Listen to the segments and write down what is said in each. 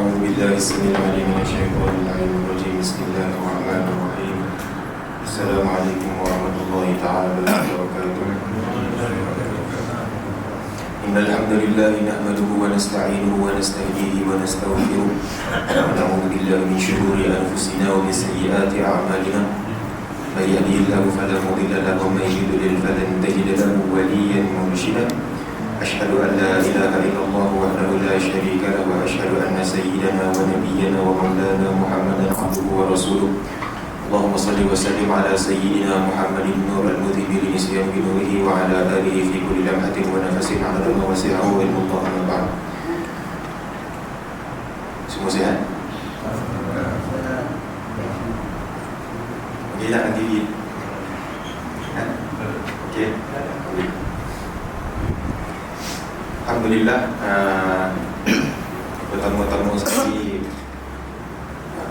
أعوذ بالله السميع العليم من الشيطان اللعين الرجيم. بسم الله الرحمن الرحيم. السلام عليكم ورحمة الله تعالى وبركاته. إن الحمد لله نحمده ونستعينه ونستهديه ونستغفره ونعوذ بالله من شرور أنفسنا ومن سيئات أعمالنا. من يهده الله فلا مضل له ومن يضلل فلن تجد له وليا مرشدا. أشهد أن لا إله إلا الله وحده لا شريك له وأشهد أن سيدنا ونبينا ومولانا محمدا عبده ورسوله. اللهم صل وسلم على سيدنا محمد النور المذهب لنسيان بنوره وعلى آله في كل لمحة ونفس عدد ما وسعه علم الله. أما بعد. Semua sihat? Okey tak nanti dia? Okey. Alhamdulillah, pertama-tama sekali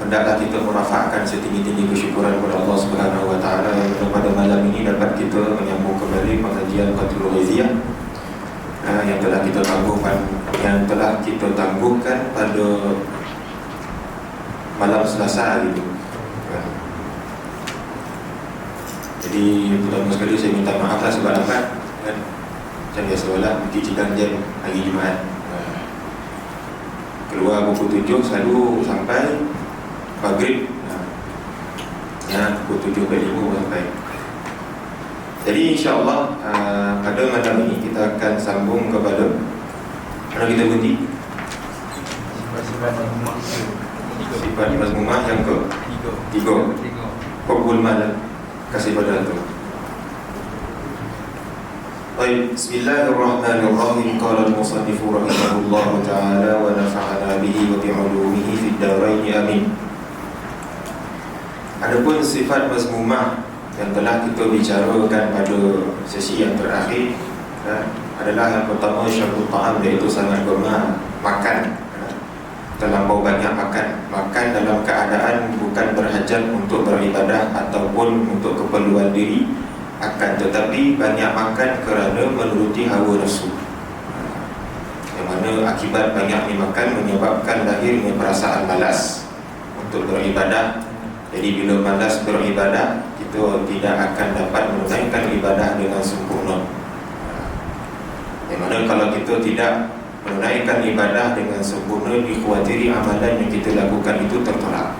hendaklah kita merafakkan setinggi-tinggi kesyukuran kepada Allah Subhanahu Wa Taala yang pada malam ini dapat kita menyambung kembali pengajian Qatrul Ghaiziyah yang telah kita tangguhkan pada malam Selasa itu. Jadi pertama sekali saya minta maaflah sebab lambat kan. Macam biasalah, pergi Cidang Jam hari Jumaat. Keluar pukul 7 selalu sampai maghrib. Pukul 7.05 sampai. Jadi insya-Allah pada malam ini kita akan sambung kepada mana kita berhenti? Sifat mazmumah yang ke-3. Qabbul mal, kasih pada tu. Baik, bismillahirrahmanirrahim. Qala al-musannif rahimahullahu ta'ala wa nafa'ana bihi wa bi'ulumihi fid darain amin. Adapun sifat mazmumah yang telah kita bicarakan pada sesi yang terakhir adalah yang pertama syarul ta'am, iaitu sangat gemar makan, terlampau banyak makan dalam keadaan bukan berhajat untuk beribadah ataupun untuk keperluan diri, akan tetapi banyak makan kerana menuruti hawa nafsu, yang mana akibat banyak makan menyebabkan lahirnya perasaan malas untuk beribadah. Jadi bila malas beribadah, kita tidak akan dapat menunaikan ibadah dengan sempurna. Yang mana kalau kita tidak menunaikan ibadah dengan sempurna, dikhawatiri amalan yang kita lakukan itu tertolak.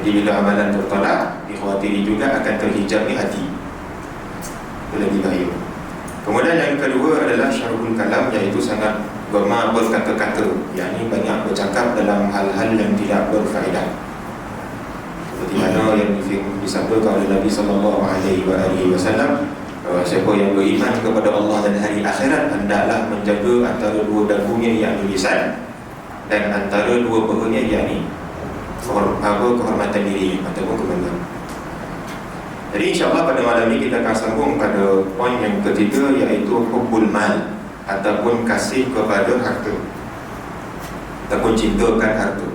Jadi bila amalan tertolak, dikhawatiri juga akan terhijabnya hati. Itu lebih bahaya. Kemudian yang kedua adalah syarhul kalam, iaitu sangat gemar berkata-kata, yakni banyak bercakap dalam hal-hal yang tidak berfaedah. Seperti mana yang disabdakan oleh Nabi SAW, siapa yang beriman kepada Allah dan hari akhirat hendaklah menjaga antara dua dagunya, yakni lisan, dan antara dua pahanya, yakni kehormatan diri ataupun kebanggaan. Jadi insya-Allah pada malam ini kita akan sambung pada poin yang ketiga, iaitu hubbul mal ataupun kasih kepada harta ataupun cintakan harta.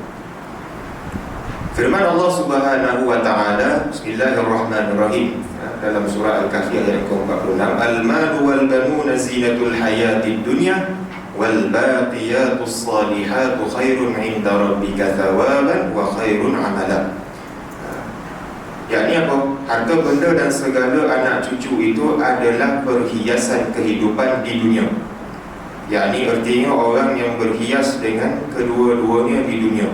Firman Allah Subhanahu wa taala, bismillahirrahmanirrahim, dalam surah Al-Kahfi ayat ke-46, al-malu wal banuna zinatul hayatid dunya wal baqiyatus salihatu khairun 'inda rabbika thawaban wa khairun 'amala. Yakni apa? Harta benda dan segala anak cucu itu adalah perhiasan kehidupan di dunia. Yakni artinya orang yang berhias dengan kedua-duanya di dunia,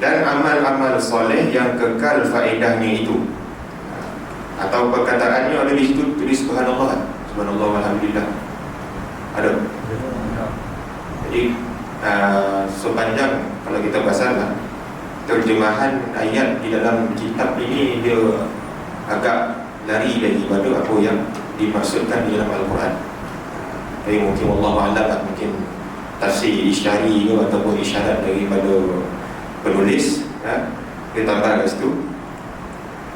dan amal-amal soleh yang kekal faedahnya itu. Atau perkataannya ada di situ tulis subhanallah, subhanallah walhamdulillah. Ada. Jadi sepanjang kalau kita bacalah terjemahan ayat di dalam kitab ini, dia agak lari daripada apa yang dimaksudkan di dalam Al-Quran. Jadi mungkin Allah Alam, mungkin tafsir isyari ataupun isyarat daripada penulis, dia tambah kat situ.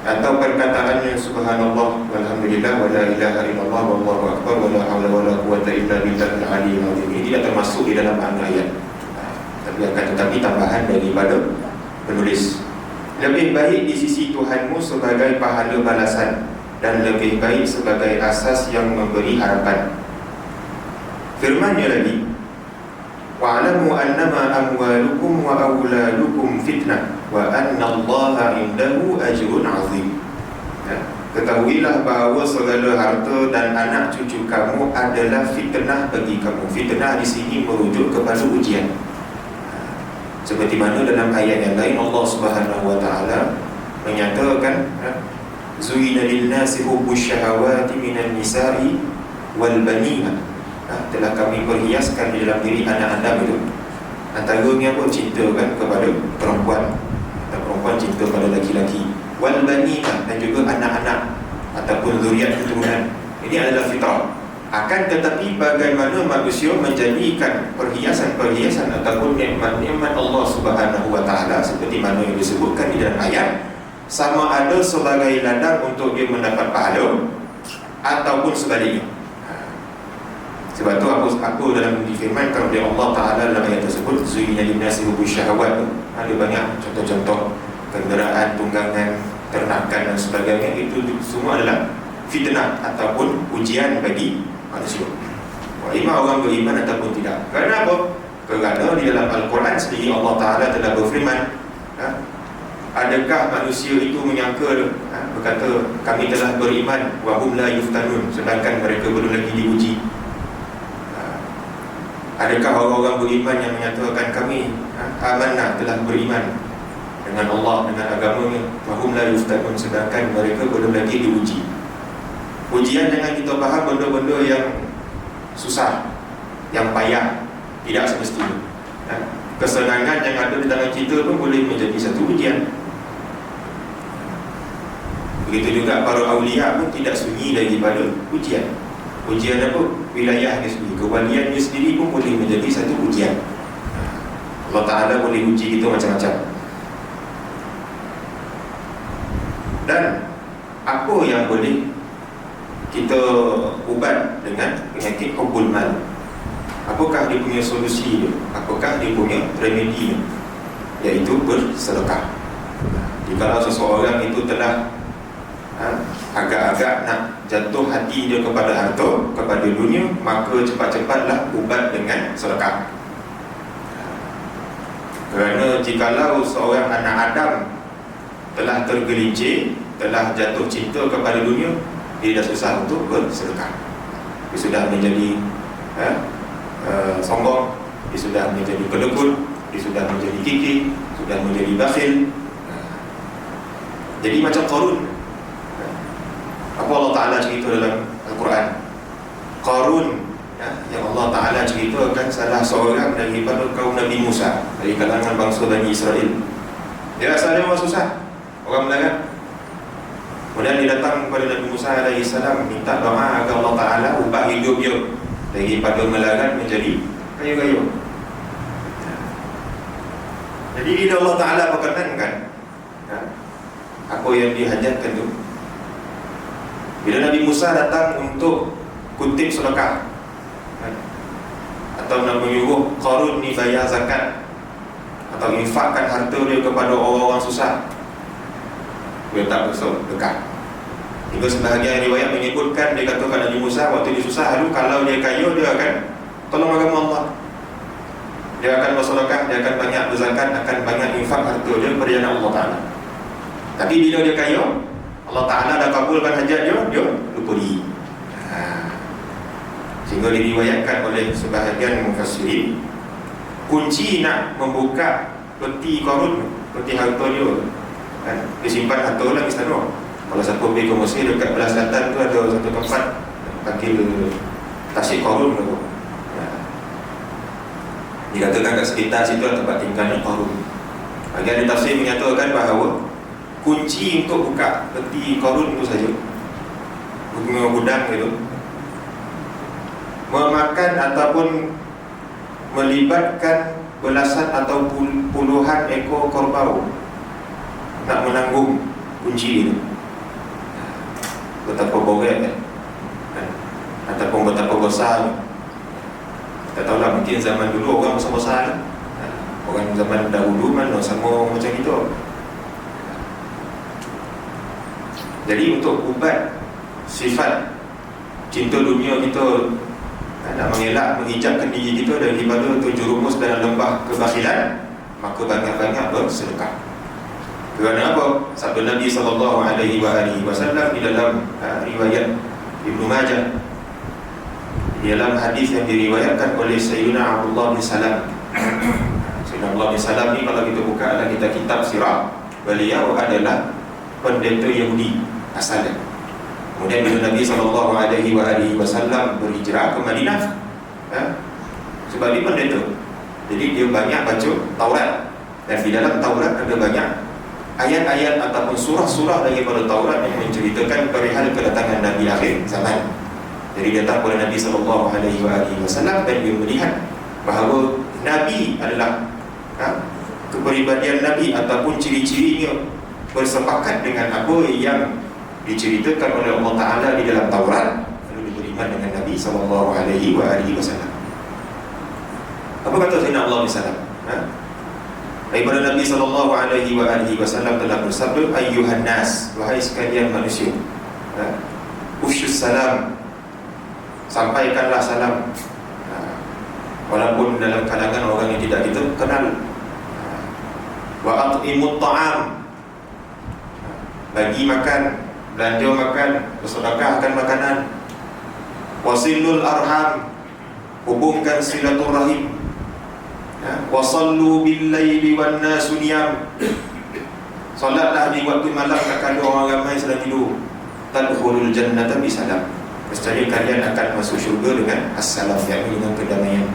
Atau perkataannya subhanallah walhamdulillah wa la ilaha illallah wallahu akbar wa la haula wa la quwwata illa billahil aliyyil azim. Ini tidak termasuk di dalam makna ayat, tetapi tambahan daripada penulis. Lebih baik di sisi Tuhanmu sebagai pahala balasan, dan lebih baik sebagai asas yang memberi harapan. Firman-Nya lagi, wa'lamu annama amwalukum wa auladukum fitnah wa anna Allaha indahu ajrun azim. Ketahuilah bahawa segala harta dan anak cucu kamu adalah fitnah bagi kamu. Fitnah di sini merujuk kepada ujian. Seperti mana dalam ayat yang lain Allah Subhanahu wa taala menyatakan, zuina lin-nasi hubbus syahawati minan nisa'i wal banina. Telah kami perhiaskan di dalam diri anak Adam itu. Antaranya apa? Cinta kan kepada perempuan, dan perempuan cinta pada laki-laki. Wal banina, dan juga anak-anak ataupun zuriat keturunan. Ini adalah fitrah. Akan tetapi bagaimana manusia menjadikan perhiasan-perhiasan ataupun nikmat-nikmat Allah Subhanahu wa taala seperti mana yang disebutkan di dalam ayat, sama ada sebagai ladang untuk dia mendapat pahala ataupun sebaliknya. Sebab tu aku dalam difirmankan oleh Allah Taala dalam ayat tersebut, zuyyina lin-nasi hubbus syahawat. Ada banyak contoh-contoh kenderaan, tunggangan, ternakan dan sebagainya. Itu semua adalah fitnah ataupun ujian bagi manusia, ima orang beriman ataupun tidak. Kerana apa? Kerana di dalam Al-Quran sendiri Allah Ta'ala telah berfirman, adakah manusia itu menyangka, berkata kami telah beriman, wahum la yuftanun, sedangkan mereka belum lagi diuji. Adakah orang-orang beriman yang menyatakan kami amanah, telah beriman dengan Allah, dengan agamanya, wahum la yuftanun, sedangkan mereka belum lagi diuji. Ujian jangan kita faham benda-benda yang susah, yang payah, tidak semestinya. Kesenangan yang ada di dalam kita pun boleh menjadi satu ujian. Begitu juga para awliya pun tidak sunyi daripada ujian. Ujian apa? Wilayah dia sendiri, kewalian dia sendiri pun boleh menjadi satu ujian. Allah Ta'ala boleh uji kita macam-macam. Dan apa yang boleh kita ubat dengan penyakit hubbul mal? Apakah dia punya solusi dia? Apakah dia punya remedi dia? Iaitu bersedekah. Jika seseorang itu telah agak-agak nak jatuh hati dia kepada harta, kepada dunia, maka cepat-cepatlah ubat dengan sedekah. Kerana jikalau seorang anak Adam telah tergelincir, telah jatuh cinta kepada dunia, dia dah susah untuk bersedekah. Dia sudah menjadi sombong, dia sudah menjadi kedekut, dia sudah menjadi gigih, sudah menjadi bakhil. Jadi macam Qarun. Apa Allah Ta'ala cerita dalam Al-Quran? Qarun, yang Allah Ta'ala ceritakan salah seorang daripada kaum Nabi Musa, dari kalangan bangsa Bani Israel. Dia asalnya orang susah, orang melarat. Kemudian dia datang kepada Nabi Musa AS, minta doa agar Allah Ta'ala ubah hidup dia daripada melarat menjadi kaya-kaya. Jadi bila Allah Ta'ala perkenankan apa yang dihajatkan tu, bila Nabi Musa datang untuk kutip sedekah atau nak menyuruh Qarun ni bayar zakat atau infakkan harta dia kepada orang-orang susah, dia tak bersedekah. Hingga sebahagian riwayat menyebutkan, dia katakan Nabi Musa waktu dia susah, lalu kalau dia kaya, dia akan tolong agama Allah, dia akan bersedekah, dia akan banyak berzakat, akan banyak infak harta dia kepada jalan Allah Ta'ala. Tapi bila dia kaya, Allah Ta'ala dah kabulkan hajat dia lupa diri. Sehingga diriwayatkan oleh sebahagian mufassirin, kunci nak membuka peti Qarun, peti harta dia, dia simpan harta dalam istana. Kalau siapa pergi ke Mesir, dekat belah selatan tu ada satu tempat panggil Tasik Qarun tu. Dikatakan kat sekitar situ ada tempat tinggalnya Qarun. Bahagian tafsir menyatakan bahawa kunci untuk buka peti Qarun itu saja, punya gudang itu, memakan ataupun melibatkan belasan atau puluhan ekor kerbau nak menanggung kunci itu. Betapa borek ataupun betapa besar. Tak tahulah, mungkin zaman dulu orang besar-besar, orang zaman dahulu mana sama macam itu. Jadi untuk ubat sifat cinta dunia kita nak mengelak, menghijabkan diri kita daripada terjerumus dalam lembah kebakhilan, maka banyak-banyak bersedekah. Kerana apa? Sabda Nabi SAW di dalam riwayat Ibnu Majah, di dalam hadis yang diriwayatkan oleh Sayyidina Abdullah bin Salam. Sayyidina Abdullah bin Salam ni kalau kita buka dalam kitab sirah, beliau adalah pendeta Yahudi asalnya. Kemudian bila Nabi SAW berhijrah ke Madinah, sebab dia pendeta, jadi dia banyak baca Taurat, dan di dalam Taurat ada banyak ayat-ayat ataupun surah-surah daripada Taurat yang menceritakan perihal kedatangan Nabi akhir zaman. Jadi datang kepada Nabi SAW dan dia melihat bahawa Nabi adalah kepribadian Nabi ataupun ciri-cirinya bersepakat dengan apa yang diceritakan oleh Allah Ta'ala di dalam Taurat, lalu dia beriman dengan Nabi SAW. Apa kata Sayyidina Allah SAW? Daripada Nabi SAW telah bersabda, ayyuhan nas, wahai sekalian manusia, ufsyus salam, sampaikanlah salam, walaupun dalam kalangan orang yang tidak kita kenal. Wa at'imut ta'am, bagi makan, belanja makan, bersedekahkan makanan. Wasilul arham, hubungkan silaturahim. Wasallu bil laili wan nasu niyam, salatlah di waktu malam tak ada orang ramai sedang tidur. Tadkhulul jannata bisalam, nescaya kalian akan masuk syurga dengan assalam, yakni dengan kedamaian.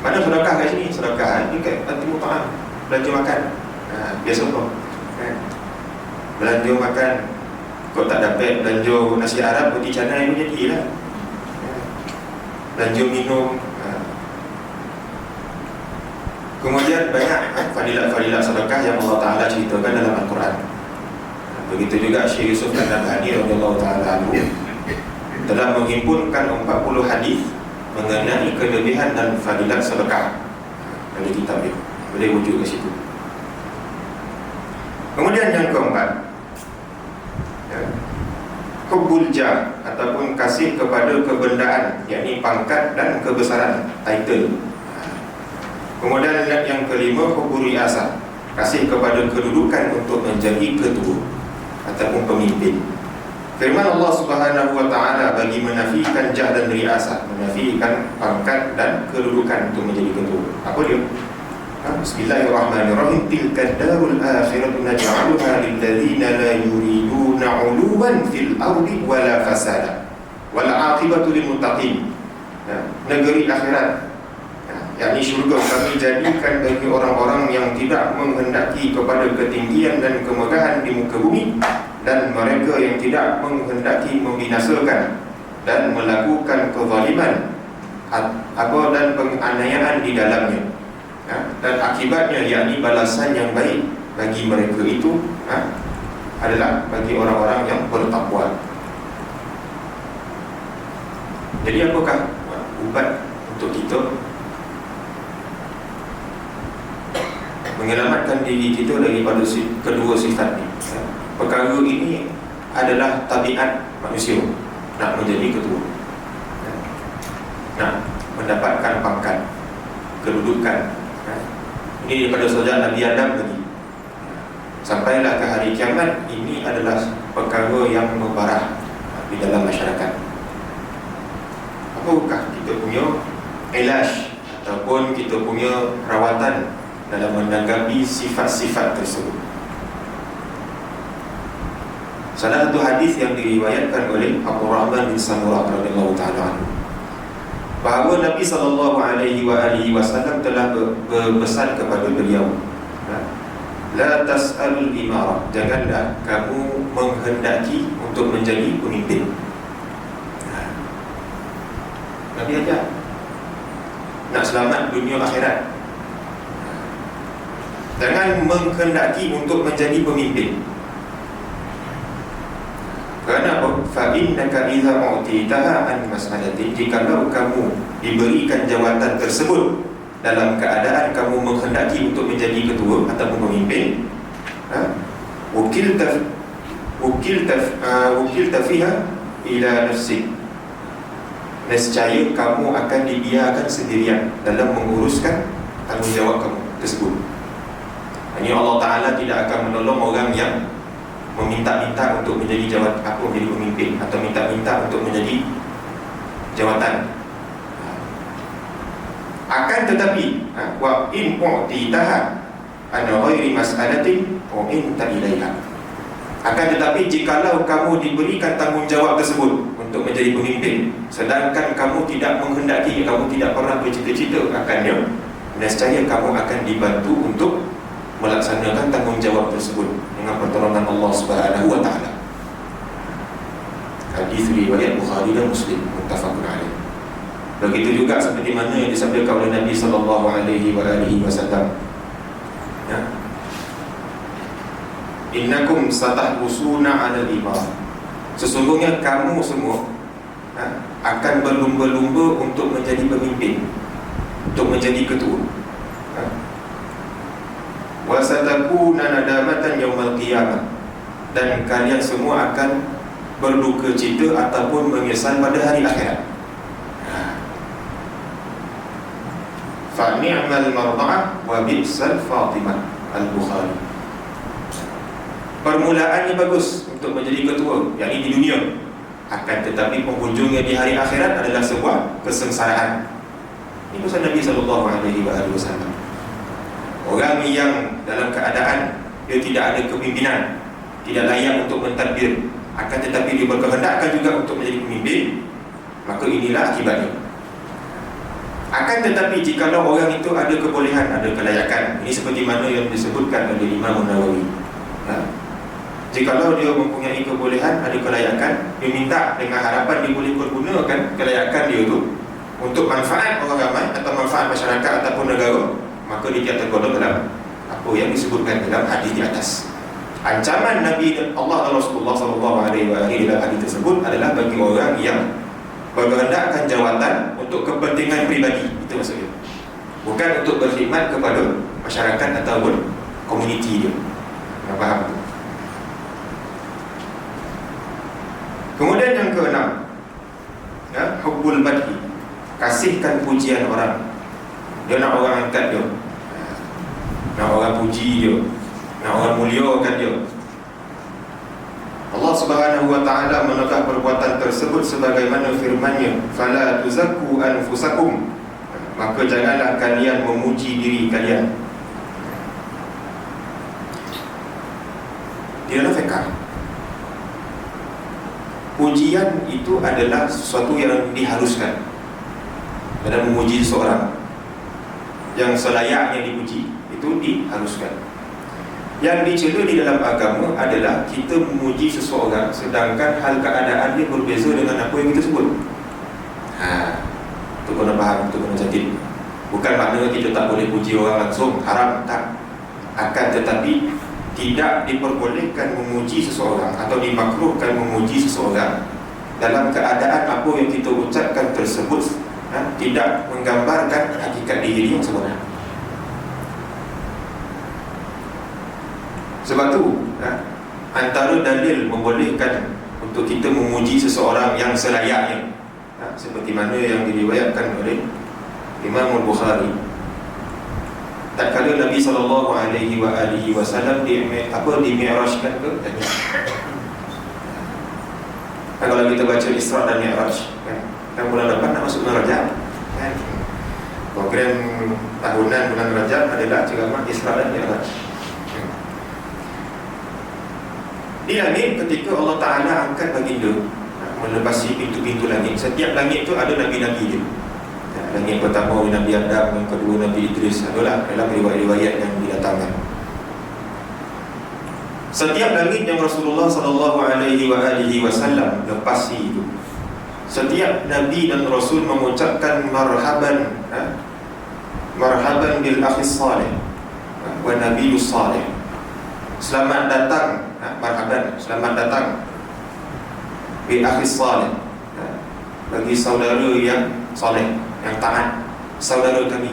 Mana sedekah kat sini? Sedekah ni kat antimu ta'am, belanja makan. Biasa apa? Belanja makan, kau tak dapat belanja nasi Arab, roti canai pun jadilah. Belanja minum. Kemudian banyak fadilat-fadilat sedekah yang Allah Ta'ala ceritakan dalam Al-Quran. Begitu juga Syekh Yusuf An-Nabhani radhiyallahu ta'ala anhu telah menghimpunkan 40 hadis mengenai kelebihan dan fadilat sedekah dari kitab dia. Boleh rujuk ke situ. Kemudian yang keempat, hubbul jah ataupun kasih kepada kebendaan, yakni pangkat dan kebesaran, title. Kemudian yang kelima, hubbul riasah, kasih kepada kedudukan untuk menjadi ketua ataupun pemimpin. Firman Allah Subhanahu wa ta'ala bagi menafikan jah dan riasah, menafikan pangkat dan kedudukan untuk menjadi ketua. Apa dia? Bismillahirrahmanirrahim. Tilka darul akhiratu naj'aluha lil ladzina la yuriduna 'uluwan fil ardi wala fasada wal 'aqibatu lil muttaqin. Negeri akhirat, yakni syurga, kami jadikan bagi orang-orang yang tidak menghendaki kepada ketinggian dan kemegahan di muka bumi, dan mereka yang tidak menghendaki membinasakan dan melakukan kezaliman dan penganiayaan di dalamnya. Dan akibatnya, yakni balasan yang baik bagi mereka itu adalah bagi orang-orang yang bertakwa. Jadi apakah ubat untuk kita menyelamatkan diri kita daripada kedua sifat ini? Perkara ini adalah tabiat manusia, nak menjadi ketua, nak mendapatkan pangkat, kedudukan. Ini daripada sejak Nabi Adam lagi sampailah ke hari kiamat. Ini adalah perkara yang membarah di dalam masyarakat. Apakah kita punya ilaj ataupun kita punya rawatan dalam menanggapi sifat-sifat tersebut? Salah satu hadis yang diriwayatkan oleh Abu Rahman bin Samurah radhiyallahu ta'ala anhu, bahawa Nabi SAW telah berpesan kepada beliau, la tas'alul imarah, janganlah kamu menghendaki untuk menjadi pemimpin. Nabi ajar nak selamat dunia akhirat, jangan menghendaki untuk menjadi pemimpin. Kerana apa? Fa'innaka idza u'titaha an mas'alatin, jikalau kamu diberikan jawatan tersebut dalam keadaan kamu menghendaki untuk menjadi ketua ataupun pemimpin, wukilta fiha ila nafsik, nescaya kamu akan dibiarkan sendirian dalam menguruskan tanggungjawab kamu tersebut. Ini Allah Ta'ala tidak akan menolong orang yang meminta-minta untuk menjadi menjadi pemimpin, atau minta-minta untuk menjadi jawatan. Akan tetapi wa in mu'titaha an ghairi mas'alatin wa in ta'ilaiha, akan tetapi jikalau kamu diberikan tanggungjawab tersebut untuk menjadi pemimpin, sedangkan kamu tidak menghendaki, kamu tidak pernah bercita-cita akannya, nescaya kamu akan dibantu untuk melaksanakan tanggungjawab tersebut dengan pertolongan Allah Subhanahu wa taala. Hadis riwayat Bukhari dan Muslim, muttafaqun alaih. Begitu juga seperti mana yang disabdakan oleh Nabi sallallahu alaihi wasallam, ya, innakum satahusuna 'ala al-imam, sesungguhnya kamu semua akan berlumba-lumba untuk menjadi pemimpin, untuk menjadi ketua. Wa satakuna nadamatan yaumal qiyamah, dan kalian semua akan berduka cita ataupun menyesal pada hari akhirat. Fa ni'mal marda'ah wa bi'sal fatimah. Al-Bukhari. Permulaannya bagus untuk menjadi ketua, yakni di dunia, akan tetapi penghujungnya di hari akhirat adalah sebuah kesengsaraan. Ini pesan Nabi SAW. Orang yang dalam keadaan dia tidak ada kepimpinan, tidak layak untuk mentadbir, akan tetapi dia berkehendakkan juga untuk menjadi pemimpin, maka inilah akibatnya. Akan tetapi jikalau orang itu ada kebolehan, ada kelayakan, ini seperti mana yang disebutkan oleh Imam Nawawi, jikalau dia mempunyai kebolehan, ada kelayakan, dia minta dengan harapan dia boleh pergunakan kelayakan dia itu untuk manfaat orang ramai atau manfaat masyarakat ataupun negara, maka dia tidak tergolong dalam apa yang disebutkan dalam hadis di atas. Ancaman Nabi dan Allah dan Rasulullah SAW dalam hadis tersebut adalah bagi orang yang berkehendakkan jawatan untuk kepentingan pribadi, itu maksudnya, bukan untuk berkhidmat kepada masyarakat ataupun komuniti dia. Faham tu? Kemudian yang keenam, hubbul madhi, kasihkan pujian orang. Dia nak orang angkat dia, nak orang puji dia, nak orang muliakan dia. Allah Subhanahu wa taala menegak perbuatan tersebut sebagaimana firman-Nya, fala tuzakku anfusakum, maka janganlah kalian memuji diri kalian. Di dalam fiqh, pujian itu adalah sesuatu yang diharuskan. Dalam memuji seseorang yang selayaknya dipuji, itu diharuskan. Yang dicela di dalam agama adalah kita memuji seseorang sedangkan hal keadaan dia berbeza dengan apa yang kita sebut. Itu kena faham, itu kena catat. Bukan maknanya kita tak boleh puji orang langsung, haram, tak. Akan tetapi tidak diperbolehkan memuji seseorang atau dimakruhkan memuji seseorang dalam keadaan apa yang kita ucapkan tersebut tidak menggambarkan hakikat diri yang sebenar. Sebab tu antara dalil membolehkan untuk kita memuji seseorang yang selayaknya, seperti mana yang diriwayatkan oleh Imam Al-Bukhari, tatkala Nabi SAW di-mi'rajkan ke tadi. Kalau kita baca Isra dan Mi'raj, kan bulan depan nak masuk bulan Rajab, kan? Program tahunan bulan Rajab adalah ceramah Isra dan Mi'raj. Di langit ketika Allah Ta'ala angkat baginda melepasi pintu-pintu langit, setiap langit itu ada Nabi-Nabi dia. Langit pertama Nabi Adam, yang kedua Nabi Idris, adalah dalam riwayat-riwayat yang didatangkan. Setiap langit yang Rasulullah SAW lepasi itu, setiap Nabi dan Rasul mengucapkan marhaban, marhaban bil akhis salih wa nabiyus salih, selamat datang, marhaban, selamat datang bi akhis salih, bagi saudara yang saleh, yang taat, saudara kami.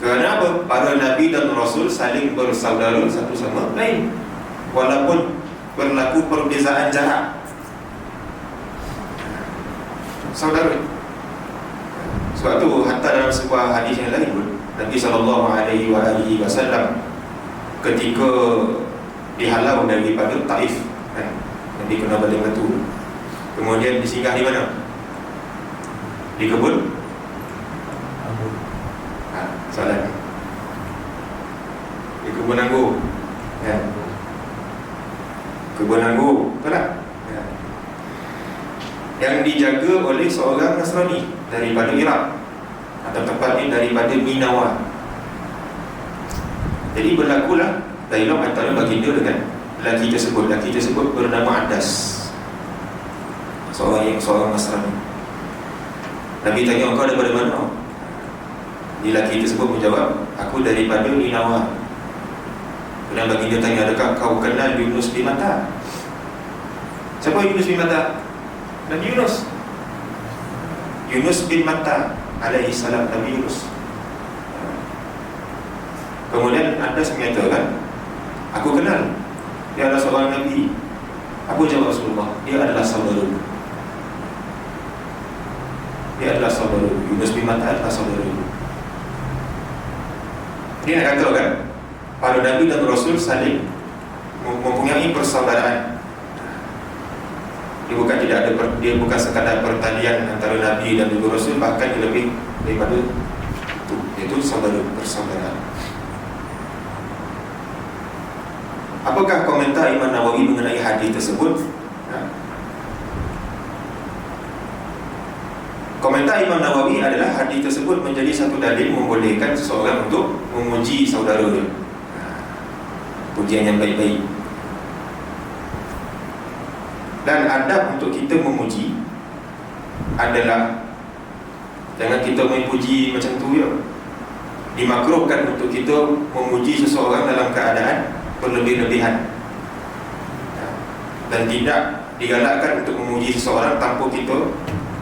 Kenapa? Para Nabi dan Rasul saling bersaudara satu sama lain, walaupun berlaku perbezaan jarak. Saudara, Sebab tu hatta dalam sebuah hadis yang lain pun Nabi SAW ketika dihalau daripada Taif kan, Nabi kena balik batu, kemudian disinggah di mana? Di kebun salat, di kebun anggur kan? Kebun anggur, betul tak? Ya. Yang dijaga oleh seorang Nasrani daripada Iraq, atau tepatnya daripada Ninawa. Jadi berlakulah dialog antara baginda dengan lelaki tersebut. Lelaki tersebut bernama Adas, seorang Nasrani. Nabi tanya, kau daripada mana? Lelaki tersebut menjawab, aku daripada Ninawa. Kemudian baginda tanya, adakah kau kenal Yunus bin Matta? Siapa Yunus bin Matta? Nabi Yunus. Yunus bin Matta alaihi salam, Nabi Yunus. Kemudian Adas menyatakan, aku kenal, dia adalah seorang Nabi. Apa jawab Rasulullah? Dia adalah saudara. Dia adalah saudara. Yunus bin Matta adalah saudara. Dia nak katakan para Nabi dan Rasul saling mempunyai persaudaraan. Dia bukan sekadar pertalian antara Nabi dan juga Rasul, bahkan dia lebih daripada itu, iaitu persaudaraan. Apakah komentar Imam Nawawi mengenai hadis tersebut? Komentar Imam Nawawi adalah hadis tersebut menjadi satu dalil membolehkan seseorang untuk memuji saudara dia. Pujian yang baik-baik. Dan adab untuk kita memuji adalah jangan kita main puji macam tu ya. Dimakruhkan untuk kita memuji seseorang dalam keadaan berlebih-lebihan, dan tidak digalakkan untuk memuji seseorang tanpa kita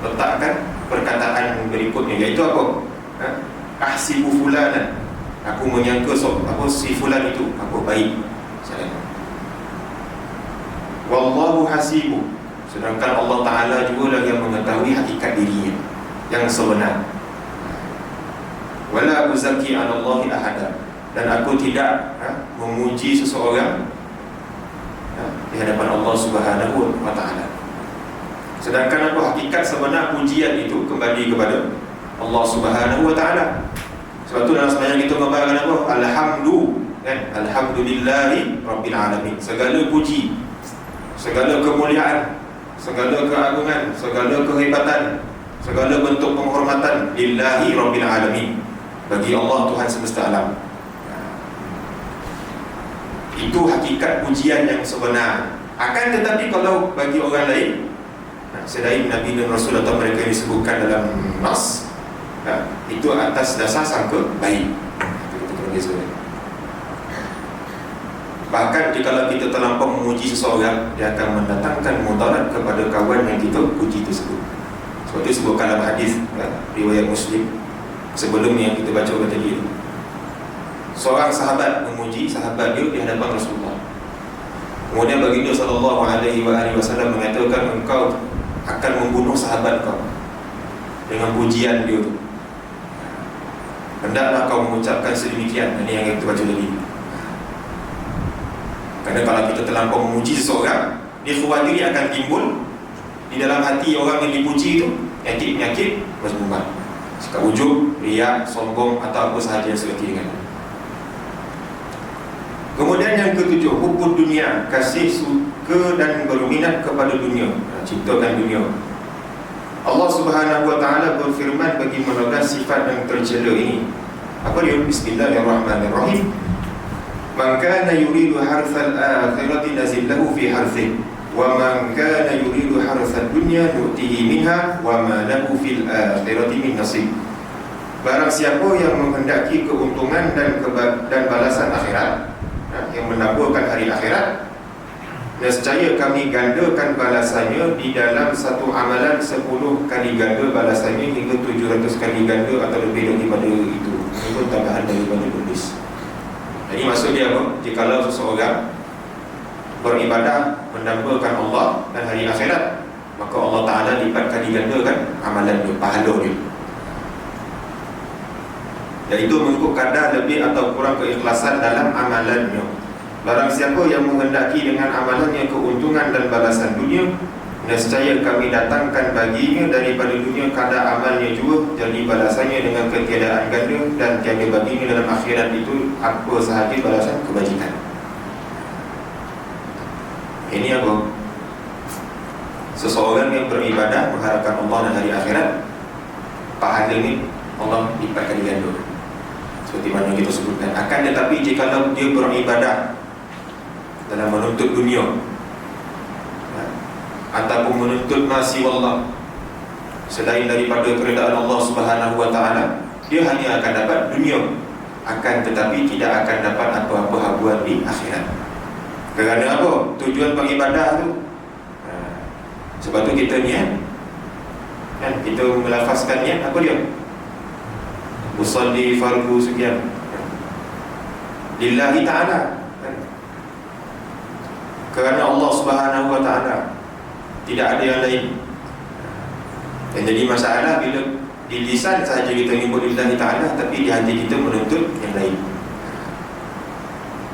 letakkan perkataan berikutnya, iaitu apa? Ahsibu fulanan, aku menyangka si fulan itu baik. Wallahu hasibu, sedangkan Allah Ta'ala juga lah yang mengetahui hakikat dirinya yang sebenar. Wala uzaki 'ala Allahi ahada, dan aku tidak memuji seseorang di hadapan Allah Subhanahu wa Ta'ala. Sedangkan apa hakikat sebenar pujian itu kembali kepada Allah Subhanahu wa Ta'ala. Sebab tu dalam sembahyang kita mengabarkan apa? Alhamdulillahi Rabbil Alamin. Segala puji, segala kemuliaan, segala keagungan, segala kehebatan, segala bentuk penghormatan lillahi Rabbil Alamin, bagi Allah Tuhan semesta alam. Itu hakikat pujian yang sebenar. Akan tetapi kalau bagi orang lain selain Nabi dan Rasul atau mereka yang disebutkan dalam nas, itu atas dasar sangka baik. Bahkan jika kita terlampau memuji seseorang, dia akan mendatangkan mudarat kepada kawan yang kita puji tersebut. Sebab itu sebutkan dalam hadis riwayat Muslim sebelum yang kita baca tadi, seorang sahabat memuji sahabat dia di hadapan Rasulullah. Kemudian baginda SAW mengatakan, engkau akan membunuh sahabat kau dengan pujian dia tu. Hendaklah kau mengucapkan sedemikian. Ini yang kita baca tadi. Kerana kalau kita terlampau memuji seseorang, dia khawatir akan timbul di dalam hati orang yang dipuji itu penyakit mazmumat, sikap ujub, riak, sombong atau apa sahaja yang seperti dengan. Kemudian yang ketujuh, hubbud dunia, kasih suka dan berminat kepada dunia, cintakan dunia. Allah Subhanahu wa Ta'ala berfirman bagi menegas sifat yang tercela ini. Apa dia? Bismillahirrahmanirrahim. Man kana yuridu harthal akhirati nazil lahu fi harthih, wa man kana yuridu harthad dunya nu'tihi minha wa ma lahu fil akhirati min nasib. Barang siapa yang menghendaki keuntungan dan balasan akhirat, yang menaburkan hari akhirat, nescaya kami gandakan balasannya di dalam satu amalan 10 kali ganda balasannya hingga 700 kali ganda atau lebih daripada itu. Ini pun tambahan daripada tulis. Jadi maksud dia apa? Jikalau seseorang beribadah mendambakan Allah dan hari akhirat, maka Allah Ta'ala lipat kali gandakan amalan dia, pahala dia. iaitu mengikut kadar lebih atau kurang keikhlasan dalam amalannya. Barang siapa yang menghendaki dengan amalannya keuntungan dan balasan dunia, nescaya kami datangkan baginya daripada dunia kadar amalnya juga, jadi balasannya dengan ketiadaan ganda, dan tiada baginya dalam akhirat itu apa sahaja balasan kebajikan. Ini apa? Seseorang yang beribadah mengharapkan Allah dan hari akhirat, pahala ini Allah lipat kali ganda, seperti mana kita sebutkan. Akan tetapi jika dia beribadah dalam menuntut dunia ataupun menuntut masih Allah selain daripada keredaan Allah Subhanahu wa taala, dia hanya akan dapat dunia, akan tetapi tidak akan dapat apa-apa habuan di akhirat. Kerana apa? Tujuan beribadah tu, sebab tu kita niat kan, kita melafazkan niat apa dia? Usalli fardu sekian lillahi ta'ala, kerana Allah Subhanahu wa taala, tidak ada yang lain. Dan jadi masalah bila di lisan sahaja kita menyebut lillahi ta'ala, tapi di hati kita menuntut yang lain.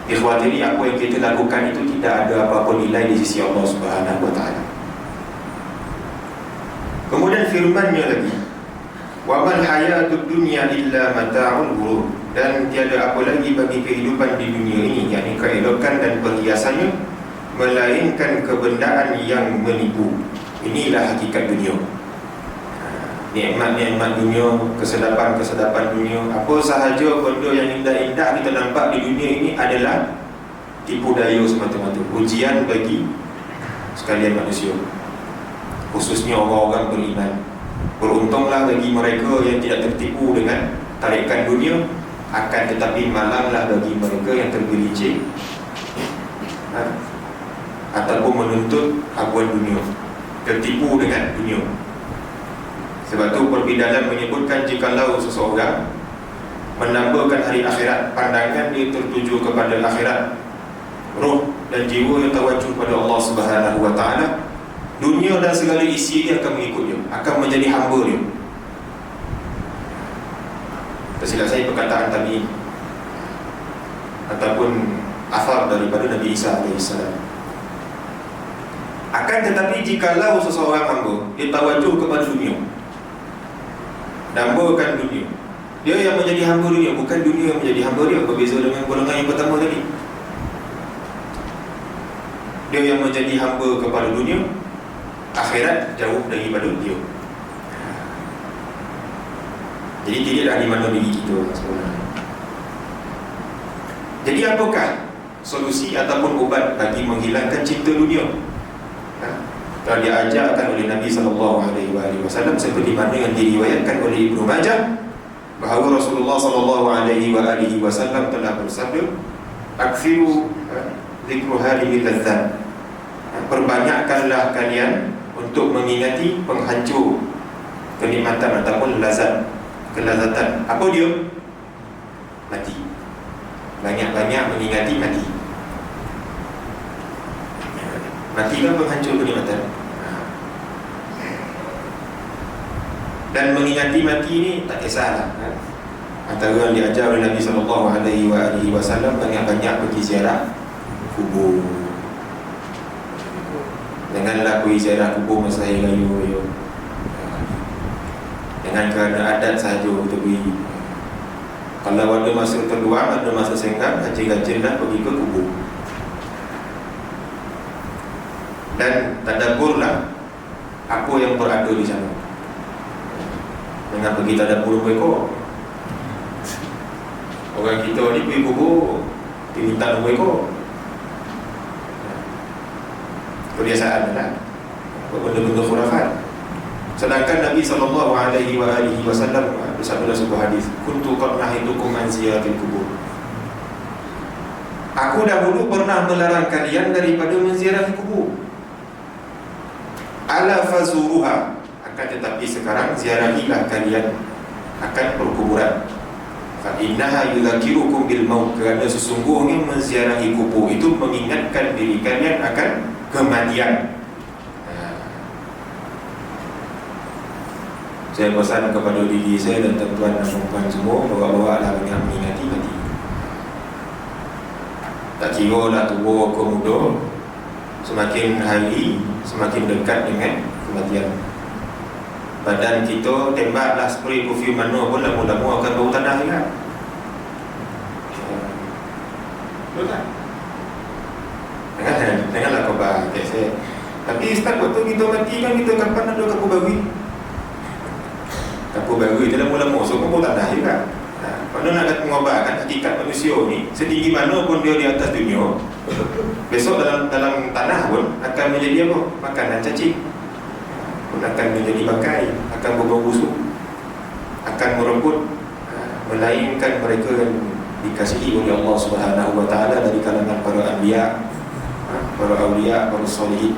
Ikhwati, apa yang kita lakukan itu tidak ada apa-apa nilai di sisi Allah Subhanahu wa taala. Kemudian firman-Nya lagi, wa mal hayatud dunya illa mata'ul ghurur, dan tiada apa lagi bagi kehidupan di dunia ini, yakni keelokan dan perhiasannya, melainkan kebendaan yang menipu. Inilah hakikat dunia. Nikmat-nikmat dunia, kesedapan-kesedapan dunia, apa sahaja benda yang indah-indah kita nampak di dunia ini adalah tipu daya semata-mata, ujian bagi sekalian manusia, khususnya orang-orang beriman. Beruntunglah bagi mereka yang tidak tertipu dengan tarikan dunia, akan tetapi malanglah bagi mereka yang tergelincir ataupun menuntut habuan dunia, tertipu dengan dunia. Sebab tu perbincangan menyebutkan, jikalau seseorang menambahkan hari akhirat, pandangan dia tertuju kepada akhirat, roh dan jiwa yang terwajuh pada Allah Subhanahu wa taala, dunia dan segala isi dia akan mengikut dia, akan menjadi hamba dia. Tersilap saya perkataan tadi ataupun asar daripada Nabi Isa AS. Akan tetapi jikalau seseorang hamba dia tawajuh kepada dunia, dambakan dunia, dia yang menjadi hamba dunia, bukan dunia yang menjadi hamba dia. Berbeza dengan golongan yang pertama tadi. Dia yang menjadi hamba kepada dunia, akhirat jauh daripada dia. Jadi tidaklah di mana diri kita sebenarnya. Jadi apakah solusi ataupun ubat bagi menghilangkan cinta dunia? Telah diajarkan oleh Nabi SAW, seperti mana yang diriwayatkan oleh Ibnu Majah, bahawa Rasulullah SAW telah bersabda, akthiru zikru hadhihi ladzat, perbanyakkanlah kalian untuk mengingati penghancur kenikmatan ataupun lazat, kelazatan. Apa dia? Mati. Banyak-banyak mengingati mati. Mati kan penghancur kenikmatan. Dan mengingati mati ni tak kisahlah. Antara yang diajar oleh Nabi SAW, banyak-banyak pergi ziarah kubur. Janganlah pergi ziarah kubur masa hari raya. Jangan kerana adat sahaja kita pergi. Kalau ada masa terluang, ada masa senggang, rajin-rajinlah pergi ke kubur. Dan tadabburlah apa yang berada di sana. Jangan pergi tadabbur ekor. Orang kita ni pergi kubur, diminta nombor ekor. Kebiasaan lah, benda-benda khurafat. Sedangkan Nabi SAW bersabda dalam sebuah hadis, kuntu qad nahitukum an ziyaratil kubur. Aku dahulu pernah melarang kalian daripada menziarahi kubur. Ala fazuruha, akan tetapi sekarang ziarahilah kalian akan perkuburan. Fa innaha yudzakirukum bil maut, kerana sesungguhnya menziarahi kubur itu mengingatkan diri kalian akan kematian. Saya pesan kepada diri saya dan tuan-tuan dan perempuan semua, bawa-bawalah dengan mengingati mati. Tak kira lah tua ke muda, semakin hari semakin dekat dengan kematian. Badan kita tembaklah spray perfume mana pun lama-lama akan bau tanah juga. Betul tak? Janganlah kau bahagia saya. Tapi Ustaz, waktu kita mati kan kita kapan ada kapur baru? Kapur baru itu lama-lama so pun tak dah juga. Kalau nak mengobarkan hakikat manusia ni, setinggi mana pun dia di atas dunia, besok dalam tanah pun akan menjadi apa? Makanan cacing, pun akan menjadi bangkai, akan berbau busuk, akan merebut, melainkan mereka yang dikasihi oleh Allah Subhanahu Wa Taala dari kalangan para anbiya, para awliya, para solihin.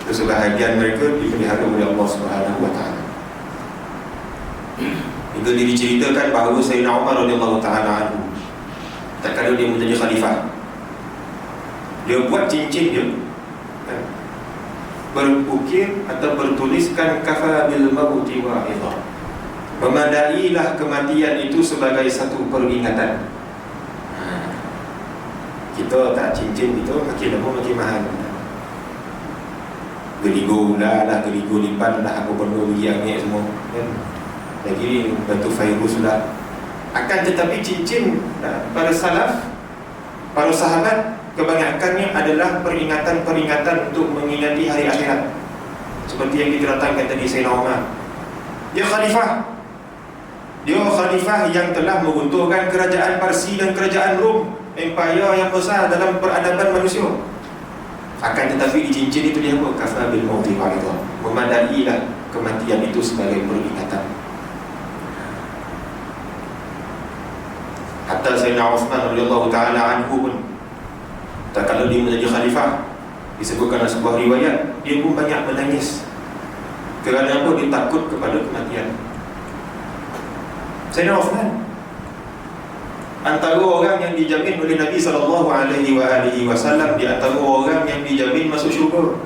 Itu sebahagian mereka dipelihara oleh Allah Subhanahu Wa Taala. Itu diceritakan bahawa Sayyidina Umar radhiyallahu taala anhu, tak kala dia menjadi khalifah, dia buat cincin dia berukir atau bertuliskan kafa bil mauti wa'idha, memadailah kematian itu sebagai satu peringatan. Kita tak cincin itu makin lama makin mahal. Geligo lah, geligo lipat lah, apa benda bagi angin semua kan? Lagi batu virus sudah. Akan tetapi cincin para salaf, para sahabat, kebanyakannya adalah peringatan-peringatan untuk mengingati hari akhirat. Seperti yang diterangkan tadi Sayyidina Umar, dia khalifah yang telah meruntuhkan kerajaan Parsi dan kerajaan Rom, empire yang besar dalam peradaban manusia. Akan tetapi di cincin itu dia apa? Kafa bil mauti wa'idha, memadailah kematian itu sebagai peringatan. Hatta Sayyidina Uthman radhiyallahu ta'ala anhu pun, tak kala dia menjadi khalifah, disebutkan dalam sebuah riwayat, dia pun banyak menangis. Kerana apa? Dia takut kepada kematian. Sayyidina Uthman antara orang yang dijamin oleh Nabi SAW, di antara orang yang dijamin masuk syurga.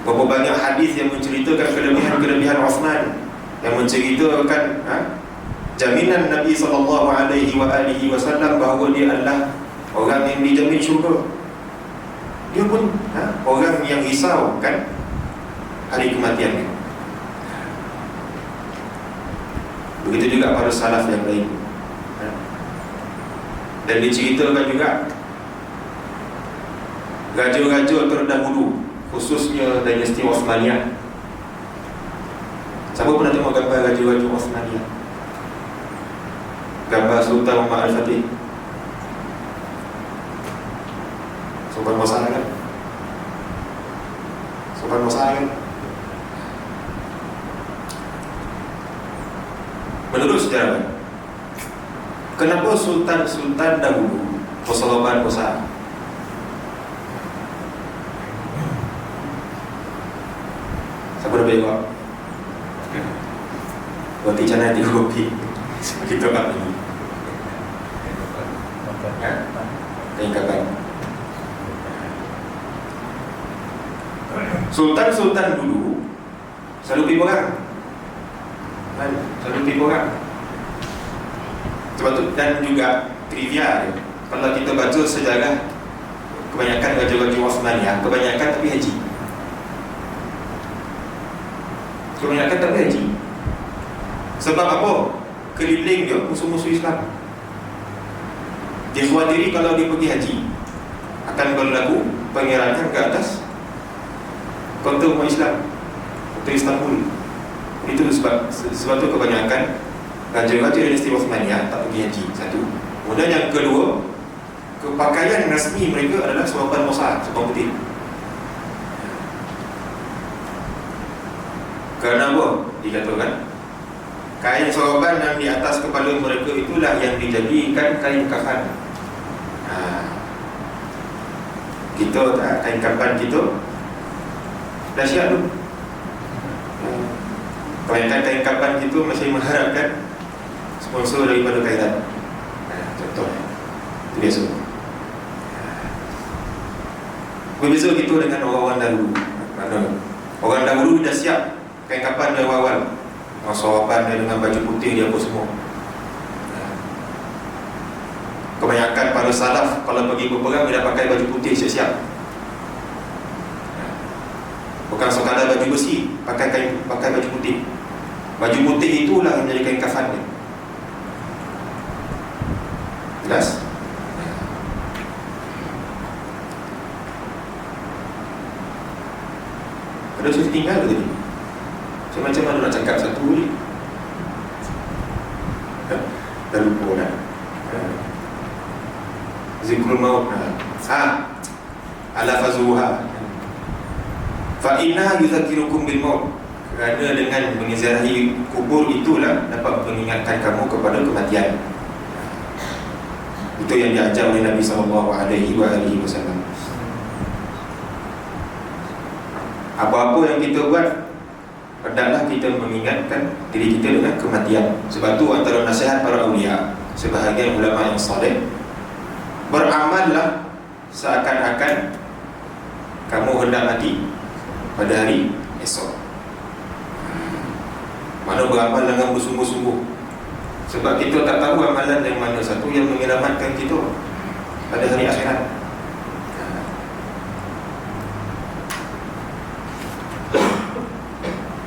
Berapa banyak hadis yang menceritakan kelebihan-kelebihan Uthman, yang menceritakan jaminan Nabi SAW bahawa dia adalah orang yang dijamin syurga. Dia pun orang yang risau kan hari kematian. Begitu juga para salaf yang lain. Dan diceritakan juga raja-raja terdahulu, khususnya dinasti Osmaniyah. Siapa pernah tengok gambar raja-raja Osmaniyah? Gambar Sultan Muhammad Al-Fatih, Sultan Musa kan? Sultan Musa kan? Menurut sejarah, kenapa sultan-sultan dahulu persalaban besar? Siapa dah bayar? Roti canai 3 kopi. Kita tak lagi. Kain kapan? Sultan-sultan dulu selalu pergi perang. Selalu pergi perang. Sebab tu, dan juga trivia, kalau kita baca sejarah, kebanyakan raja-raja Osmaniyah kebanyakan tak pergi haji. Kebanyakan tak pergi haji. Sebab apa? Keliling dia musuh-musuh Islam. Dia khawatiri kalau dia pergi haji akan berlaku penyerangan ke atas kota umat Islam, kota Istanbul. Itu sebab tu kebanyakan raja-raja dinasti Osmaniyah tak pergi haji. Satu. Kemudian yang kedua, pakaian rasmi mereka adalah sorban Musa, sorban putih. Kerana apa? Dikatakan kain sorban yang di atas kepala mereka itulah yang dijadikan kain kafan. Kita tak, kain kafan kita dahsyat tu. Kebanyakan kain kafan kita masih mengharapkan sponsor daripada kaitan. Contoh itu biasa. Berbeza kita dengan orang-orang dahulu. Mana orang dahulu dah siap kain kapan dia awal, sawapan dia dengan baju putih dia apa semua. Kebanyakan para salaf kalau pergi berperang dia pakai baju putih siap-siap. Bukan sekadar baju besi, pakai baju putih. Baju putih itulah yang menjadi kain kafan dia. Jelas? Ada sudah tinggal ke tadi? Macam mana nak cakap satu ni? Dah lupa dah. Zikrul maut. Ala fazuha. Fa inna yuzakirukum bil maut. Kerana dengan menziarahi kubur itulah dapat mengingatkan kamu kepada kematian. Itu yang diajar oleh Nabi SAW. Apa-apa yang kita buat, hendaklah kita mengingatkan diri kita dengan kematian. Sebab tu antara nasihat para awliya, sebahagian ulama yang saleh, beramallah seakan-akan kamu hendak mati pada hari esok. Mana beramal dengan bersungguh-sungguh. Sebab kita tak tahu amalan yang mana satu yang menyelamatkan kita pada hari akhirat.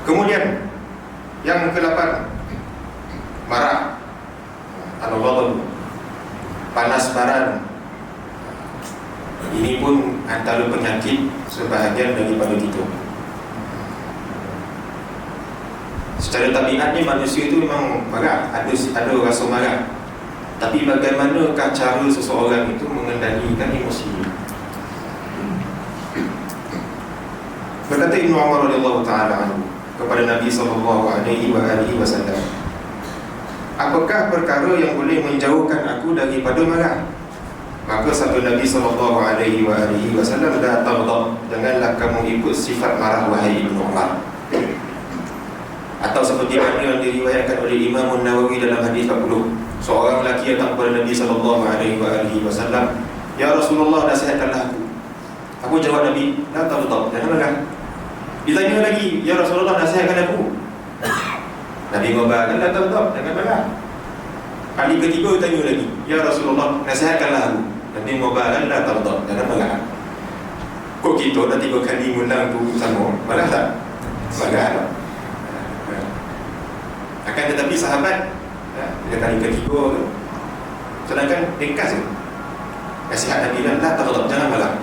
Kemudian yang ke-8, marah, al-ghadab, panas baran. Ini pun antara penyakit sebahagian daripada kita. Secara tabiatnya manusia itu memang marah, ada rasa marah. Tapi bagaimanakah cara seseorang itu mengendalikan emosi? Berkata Ibnu Umar radhiyallahu taala anhu kepada Nabi SAW, apakah perkara yang boleh menjauhkan aku daripada marah? Maka sabda Nabi SAW, dah taghdab, janganlah kamu ikut sifat marah wahai Ibnu Umar. Atau seperti mana yang diriwayatkan oleh Imam Nawawi dalam hadis 40, seorang lelaki datang kepada Nabi SAW, ya Rasulullah, nasihatkanlah aku. Aku jawab Nabi, dah taghdab, jangan marah. Ditanya lagi, ya Rasulullah, nasihatkan aku. Nabi ngobrol, dah taghdab, jangan marah. Kali ketiga tanya lagi, ya Rasulullah, nasihatkanlah aku. Nabi ngobrol, dah taghdab, jangan marah. Kok kita dah 3 kali ngundang tu sama, marah tak? Marah tak? Akan tetapi sahabat bila kali ketiga tu, sedangkan ringkas je nasihat Nabi, dah taghdab, jangan marah.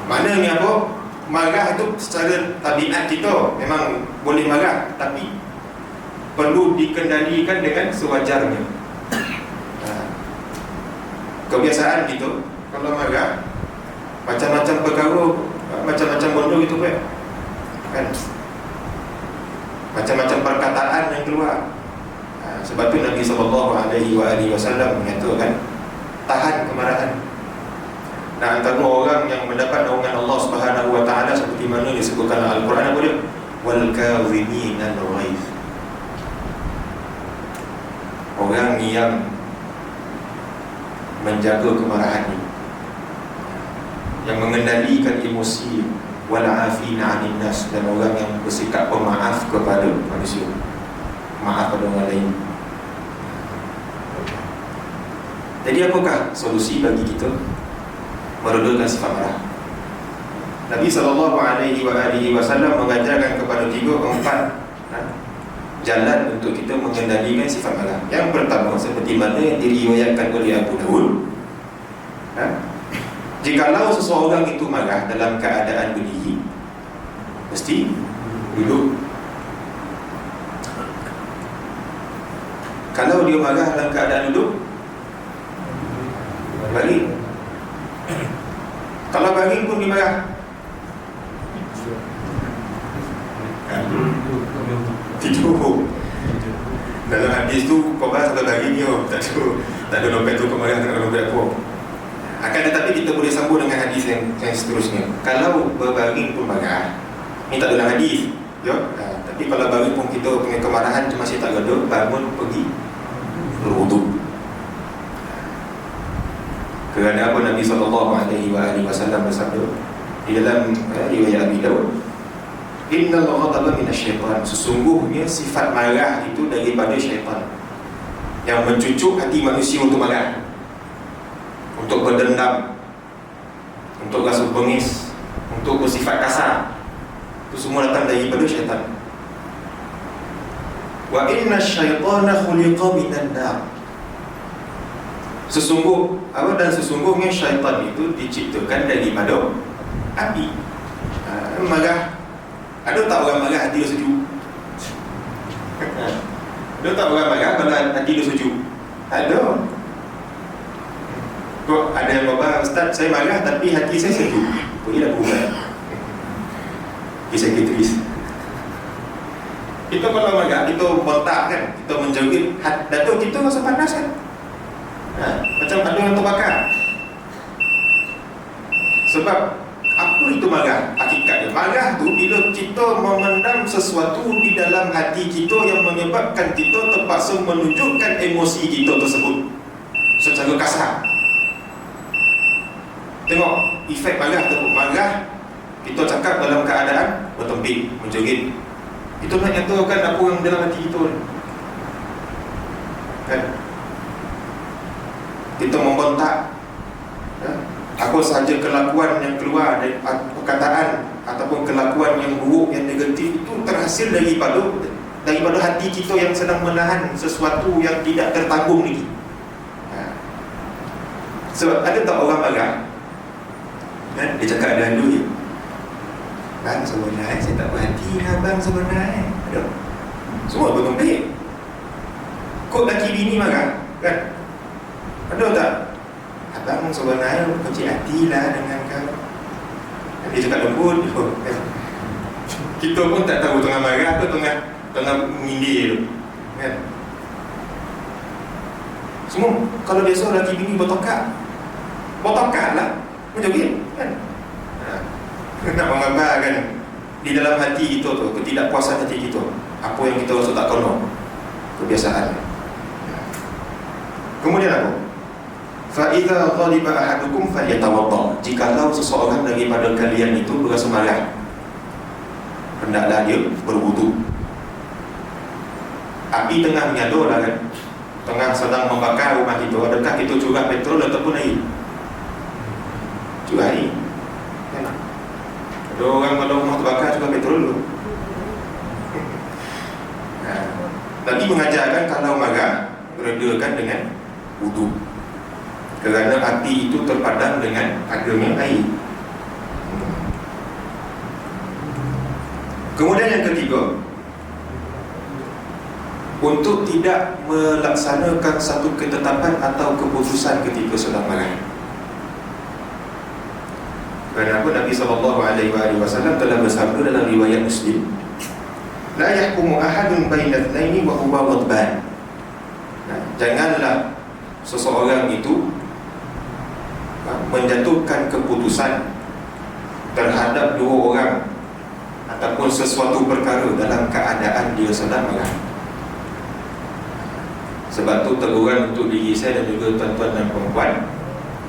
Maknanya apa? Marah itu secara tabiat kita memang boleh marah, tapi perlu dikendalikan dengan sewajarnya. Kebiasaan kita kalau marah, macam-macam perkara, macam-macam bodoh gitu kan, macam-macam perkataan yang keluar. Sebab tu Nabi SAW menyatakan, tahan kemarahan. Nah, antara orang yang mendapat naungan Allah Subhanahu wa taala seperti mana disebutkan dalam Al-Quran, apa dia? Wal kadhimina al-ghaidh. Orang yang menjaga kemarahannya, yang mengendalikan emosi, wal afina 'anil nas, dan orang yang bersikap pemaaf kepada manusia, maaf pada orang lain. Jadi apakah solusi bagi kita meredakan sifat marah? Nabi SAW mengajarkan kepada 3-4 jalan untuk kita mengendalikan sifat marah. Yang pertama, seperti mana yang diriwayatkan oleh Abu Dawud, jikalau seseorang itu marah dalam keadaan berdiri, mesti duduk. Kalau dia marah dalam keadaan duduk, baring. Kalau baring pun dia marah, tidur. Dalam hadis tu kau bahas sampai baring dia, tak ada dompet tu kau marah, tak ada dompet apa. Akan tetapi kita boleh sambung dengan hadis yang seterusnya. Kalau berbaring pun marah, ni tak dalam hadis, ya. Tapi kalau baring pun kita punya kemarahan tu masih tak reda, bangun pergi berwuduk. Kerana apa? Nabi SAW bersabda di dalam riwayat Abi Dawud, Innal ghadaba minasyaitan. Sesungguhnya sifat marah itu daripada syaitan yang mencucuk hati manusia untuk marah, untuk berdendam, untuk rasa bengis, untuk bersifat kasar. Itu semua datang daripada syaitan. Wa inna syaitana khuliqa minan nar. Sesungguhnya syaitan itu diciptakan daripada api. Marah. Ada tak orang marah hati dia sejuk? Ada tak orang marah kalau hati dia sejuk? Ada. Kok ada yang berkata, Ustaz, saya marah tapi hati saya sejuk. Boleh dah berubah. Kisah kitris. Kita kalau marah, kita bontak kan, kita menjerit, datuk kita rasa panas kan. Macam ada yang terbakar. Sebab apa itu marah? Hakikatnya marah tu bila kita memendam sesuatu di dalam hati kita yang menyebabkan kita terpaksa menunjukkan emosi kita tersebut secara kasar. Tengok efek marah tu. Marah kita cakap dalam keadaan bertempik, menjerit. Itu nak nyatakan apa yang dalam hati kita kan? Kita membentak, apa sahaja kelakuan yang keluar dari perkataan ataupun kelakuan yang buruk, yang negatif, itu terhasil daripada hati kita yang sedang menahan sesuatu yang tidak tertanggung lagi. Sebab ada tak orang marah dia cakap ada dulu, bang sebenarnya saya tak berhati lah bang sebenarnya. Ada semua bertempik. Kok laki bini marah kan? Ada tak? Abang sebenarnya kecil hati lah dengan kau. Dia cakap lembut. Kita pun tak tahu tengah marah atau tengah menyindir kan? Semua kalau biasa lelaki bini bertokak lah macam ni kan? Nak menggambarkan di dalam hati kita tu, ketidakpuasan hati kita, apa yang kita rasa tak kono, kebiasaan. Kemudian apa? Fa idza ghadiba ahadukum falyatawadda. Jikalau seseorang daripada kalian itu berasa marah, hendaklah dia berwudu. Api tengah menyala lah kan, tengah sedang membakar rumah kita. Adakah kita curah petrol ataupun air? Curah air kan? Ada orang kalau rumah terbakar curah petrol dulu. Nabi mengajarkan kalau marah, redakan dengan wudu, kerana api itu terpadam dengan adanya air. Kemudian yang ketiga, untuk tidak melaksanakan satu ketetapan atau keputusan ketika sedang marah. Kenapa Nabi SAW telah bersabda dalam riwayat Muslim, la yahkumu ahadun baina itsnaini wa huwa ghadban. Janganlah seseorang itu menjatuhkan keputusan terhadap dua orang ataupun sesuatu perkara dalam keadaan dia sedang marah. Sebab tu teguran untuk diri saya dan juga tuan-tuan dan perempuan,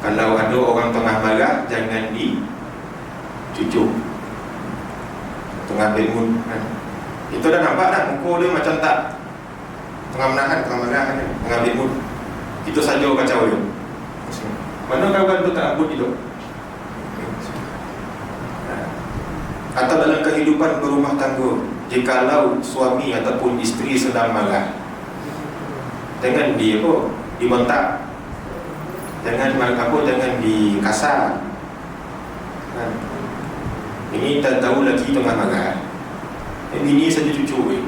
kalau ada orang tengah marah, jangan dicucuk tengah mood kan? Kita dah nampak dah muka dia macam tak tengah menahan, tengah marah kan? Tengah mood. Kita saja kacau dia. Mana kawan tu tak ampun hidup? Atau dalam kehidupan berumah tangga, jikalau suami ataupun isteri sedang marah, jangan dibentak, jangan dikasar. Ini tak tahu lagi tengah marah, ini saja cucu.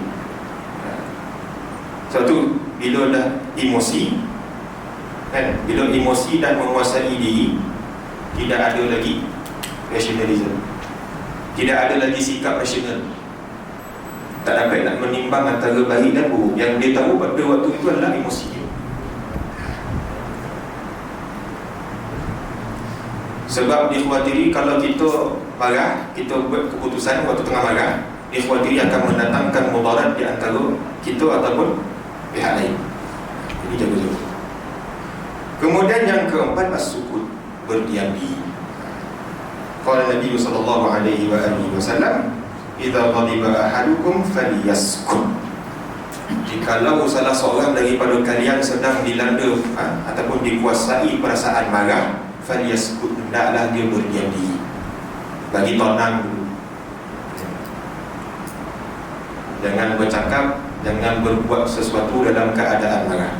Satu, bila dah emosi kan, bila emosi dan menguasai diri, tidak ada lagi rationalism, tidak ada lagi sikap rasional, tak dapat nak menimbang antara baik dan buruk. Yang dia tahu pada waktu itu adalah emosi dia. Sebab dikhawatiri kalau kita marah, kita buat keputusan waktu tengah marah, dikhawatiri akan mendatangkan mudarat di antara kita ataupun pihak lain. Ini jaga-jaga. Kemudian yang keempat, as-sukut, berdiam diri. Qala Nabi sallallahu alaihi wasallam, idza ghadiba ahadukum falyaskut. Jikalau salah seorang daripada kalian sedang dilanda ataupun dikuasai perasaan marah, falyaskut, hendaklah dia berdiam diri, bagi tenang dulu. Jangan bercakap, jangan berbuat sesuatu dalam keadaan marah.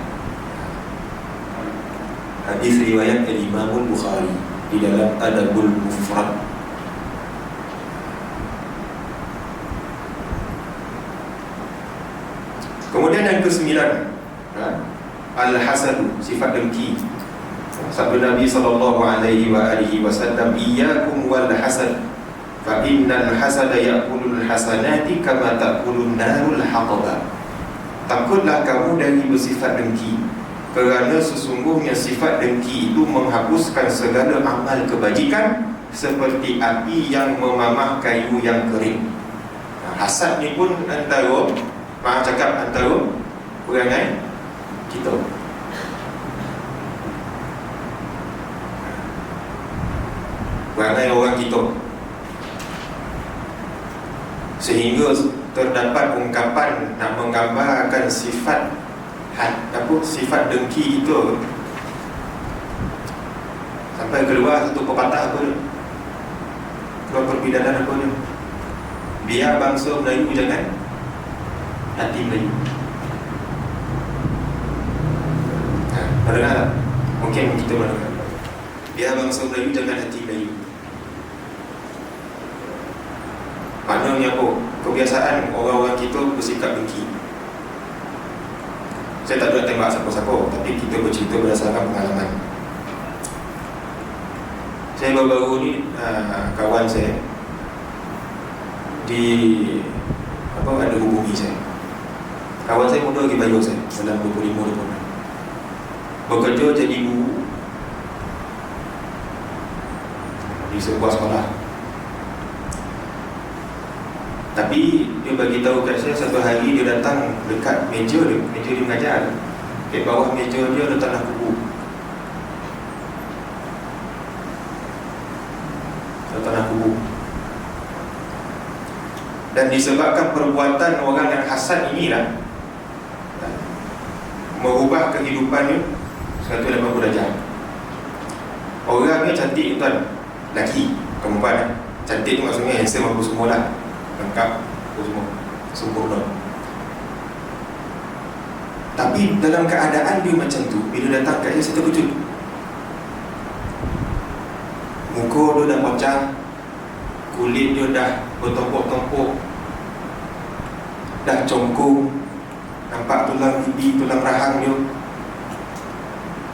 Hadis riwayat Imam Bukhari di dalam Adabul Mufrad. Kemudian yang ke-9, al-hasad, sifat dengki. Sabda Nabi sallallahu alaihi wasallam, iyyakum wal hasad fa innal hasada ya'kulul hasanati kama ta'kulun narul haqaba. Takutlah kamu dari bersifat dengki, kerana sesungguhnya sifat dengki itu menghapuskan segala amal kebajikan seperti api yang memamah kayu yang kering. Hasad ni pun antara, maaf cakap, antara perangai kita. Perangai orang kita, sehingga terdapat ungkapan nak menggambarkan sifat sifat dengki itu, sampai keluar satu pepatah apa dia, keluar perbidanan apa dia, biar bangsa Melayu jangan hati Melayu. Mendengar tak? Mungkin kita mendengar. Biar bangsa Melayu jangan hati Melayu. Maknanya apa? Kebiasaan orang-orang kita bersikap dengki. Saya tak nak tembak siapa-siapa, tapi kita bercerita berdasarkan pengalaman. Saya baru-baru ni kawan saya ada hubungi saya. Kawan saya muda lagi bayar saya, dalam 25-26, bekerja jadi guru di sebuah sekolah. Tapi dia bagi tahu kat saya, satu hari dia datang dekat meja dia mengajar. Di bawah meja dia ada tanah kubu. Ada tanah kubu. Dan disebabkan perbuatan orang yang hasad inilah merubah kehidupannya 180 darjah. Orangnya cantik tuan, lelaki, perempuan. Cantik tu maksudnya handsome apa semua lah, lengkap apa semua, sempurna. Tapi dalam keadaan dia macam tu, bila datang kat dia, saya terkejut. Muka dia dah pecah, kulit dia dah bertompok-tompok, dah congkung, nampak tulang pipi, tulang rahang dia.